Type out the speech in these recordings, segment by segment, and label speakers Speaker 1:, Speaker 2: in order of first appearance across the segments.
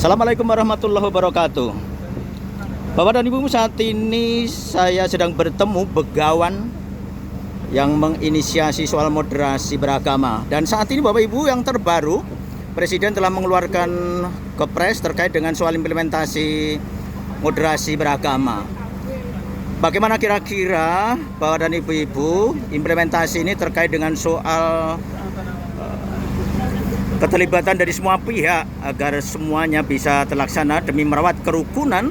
Speaker 1: Assalamualaikum warahmatullahi wabarakatuh. Bapak dan Ibu, saat ini saya sedang bertemu begawan yang menginisiasi soal moderasi beragama. Dan saat ini Bapak Ibu, yang terbaru, Presiden telah mengeluarkan kepres terkait dengan soal implementasi moderasi beragama. Bagaimana kira-kira Bapak dan Ibu, implementasi ini terkait dengan soal keterlibatan dari semua pihak agar semuanya bisa terlaksana demi merawat kerukunan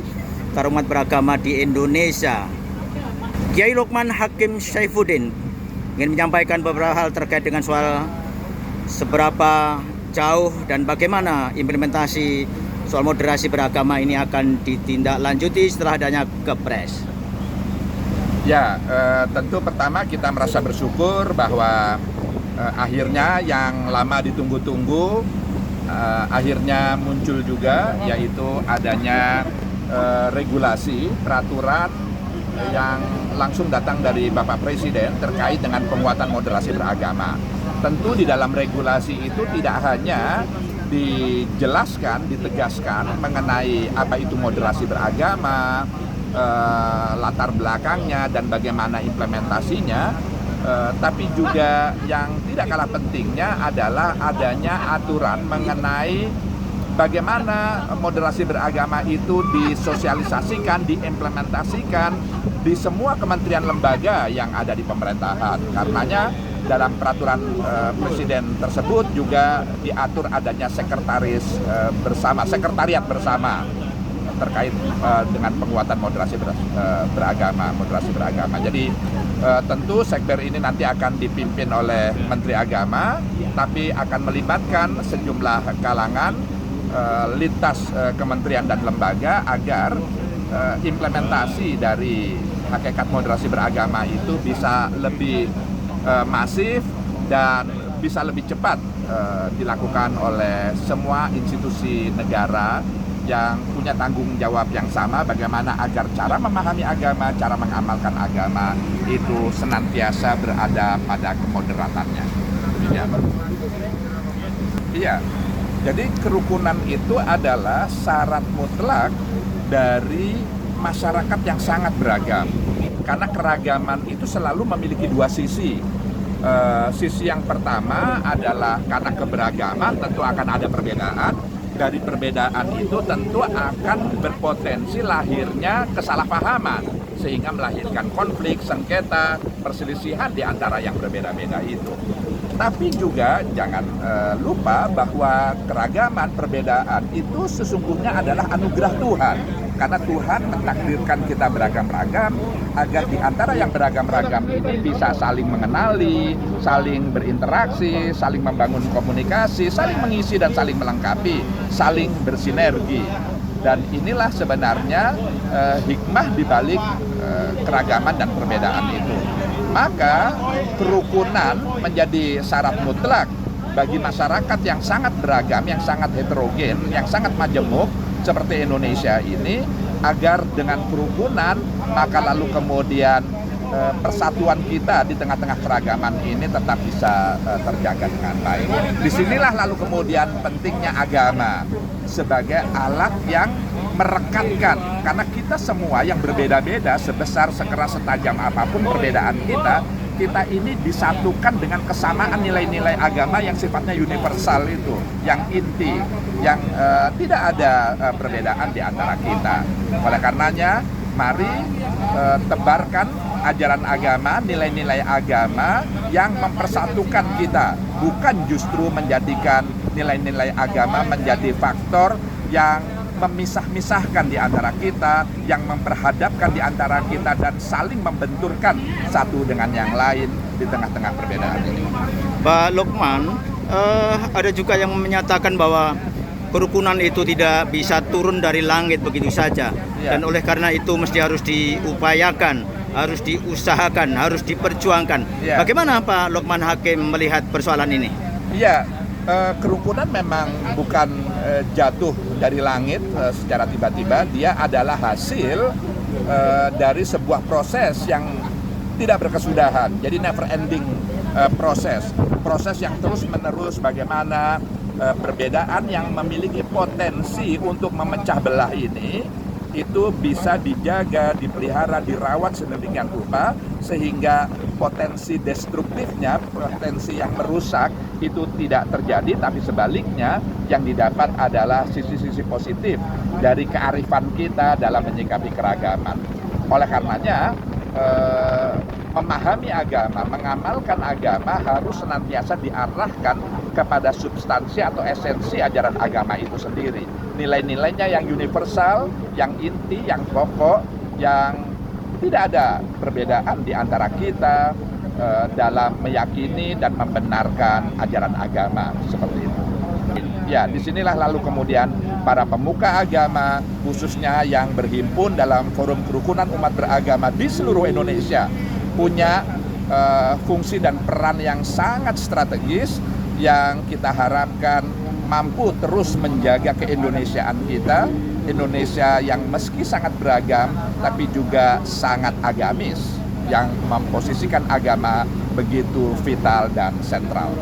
Speaker 1: umat beragama di Indonesia. Kiai Lukman Hakim Saifuddin ingin menyampaikan beberapa hal terkait dengan soal seberapa jauh dan bagaimana implementasi soal moderasi beragama ini akan ditindaklanjuti setelah adanya kepres.
Speaker 2: Ya, tentu pertama kita merasa bersyukur bahwa akhirnya yang lama ditunggu-tunggu akhirnya muncul juga, yaitu adanya regulasi, peraturan yang langsung datang dari Bapak Presiden terkait dengan penguatan moderasi beragama. Tentu di dalam regulasi itu tidak hanya dijelaskan, ditegaskan mengenai apa itu moderasi beragama, latar belakangnya dan bagaimana implementasinya, tapi juga yang tidak kalah pentingnya adalah adanya aturan mengenai bagaimana moderasi beragama itu disosialisasikan, diimplementasikan di semua kementerian lembaga yang ada di pemerintahan. Karenanya dalam peraturan Presiden tersebut juga diatur adanya sekretariat bersama terkait dengan penguatan moderasi beragama. Jadi tentu sekber ini nanti akan dipimpin oleh Menteri Agama, tapi akan melibatkan sejumlah kalangan lintas kementerian dan lembaga agar implementasi dari hakikat moderasi beragama itu bisa lebih masif dan bisa lebih cepat dilakukan oleh semua institusi negara yang punya tanggung jawab yang sama, bagaimana agar cara memahami agama, cara mengamalkan agama itu senantiasa berada pada kemoderatannya. Iya, jadi kerukunan itu adalah syarat mutlak dari masyarakat yang sangat beragam. Karena keragaman itu selalu memiliki dua sisi. Sisi yang pertama adalah karena keberagaman tentu akan ada perbedaan. Dari perbedaan itu tentu akan berpotensi lahirnya kesalahpahaman, sehingga melahirkan konflik, sengketa, perselisihan di antara yang berbeda-beda itu. Tapi juga jangan lupa bahwa keragaman, perbedaan itu sesungguhnya adalah anugerah Tuhan. Karena Tuhan mentakdirkan kita beragam-ragam agar di antara yang beragam-ragam ini bisa saling mengenali, saling berinteraksi, saling membangun komunikasi, saling mengisi dan saling melengkapi, saling bersinergi. Dan inilah sebenarnya hikmah dibalik keragaman dan perbedaan itu. Maka kerukunan menjadi syarat mutlak bagi masyarakat yang sangat beragam, yang sangat heterogen, yang sangat majemuk seperti Indonesia ini, agar dengan kerukunan maka lalu kemudian persatuan kita di tengah-tengah keragaman ini tetap bisa terjaga dengan baik. Disinilah lalu kemudian pentingnya agama sebagai alat yang merekatkan, karena kita semua yang berbeda-beda, sebesar, sekeras, setajam apapun perbedaan kita ini disatukan dengan kesamaan nilai-nilai agama yang sifatnya universal itu, yang inti, yang tidak ada perbedaan di antara kita. Oleh karenanya, mari tebarkan ajaran agama, nilai-nilai agama yang mempersatukan kita, bukan justru menjadikan nilai-nilai agama menjadi faktor yang memisah-misahkan di antara kita, yang memperhadapkan di antara kita dan saling membenturkan satu dengan yang lain di tengah-tengah perbedaan ini.
Speaker 1: Pak Lukman, ada juga yang menyatakan bahwa kerukunan itu tidak bisa turun dari langit begitu saja, dan oleh karena itu mesti harus diupayakan, harus diusahakan, harus diperjuangkan. Bagaimana Pak Lukman Hakim melihat persoalan ini?
Speaker 2: Iya, kerukunan memang bukan jatuh dari langit secara tiba-tiba. Dia adalah hasil dari sebuah proses yang tidak berkesudahan. Jadi never ending proses yang terus menerus, bagaimana perbedaan yang memiliki potensi untuk memecah belah ini itu bisa dijaga, dipelihara, dirawat sedemikian rupa sehingga potensi destruktifnya, potensi yang merusak itu tidak terjadi, tapi sebaliknya yang didapat adalah sisi-sisi positif dari kearifan kita dalam menyikapi keragaman. Oleh karenanya memahami agama, mengamalkan agama harus senantiasa diarahkan kepada substansi atau esensi ajaran agama itu sendiri. Nilai-nilainya yang universal, yang inti, yang pokok, yang tidak ada perbedaan di antara kita dalam meyakini dan membenarkan ajaran agama seperti itu. Ya, disinilah lalu kemudian para pemuka agama, khususnya yang berhimpun dalam forum kerukunan umat beragama di seluruh Indonesia, punya fungsi dan peran yang sangat strategis yang kita harapkan mampu terus menjaga keindonesiaan kita, Indonesia yang meski sangat beragam tapi juga sangat agamis, yang memposisikan agama begitu vital dan sentral.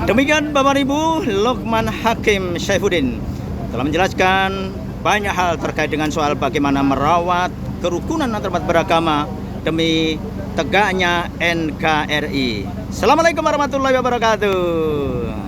Speaker 1: Demikian Bapak Ibu, Lukman Hakim Saifuddin telah menjelaskan banyak hal terkait dengan soal bagaimana merawat kerukunan antarumat beragama demi tegaknya NKRI. Assalamualaikum warahmatullahi wabarakatuh.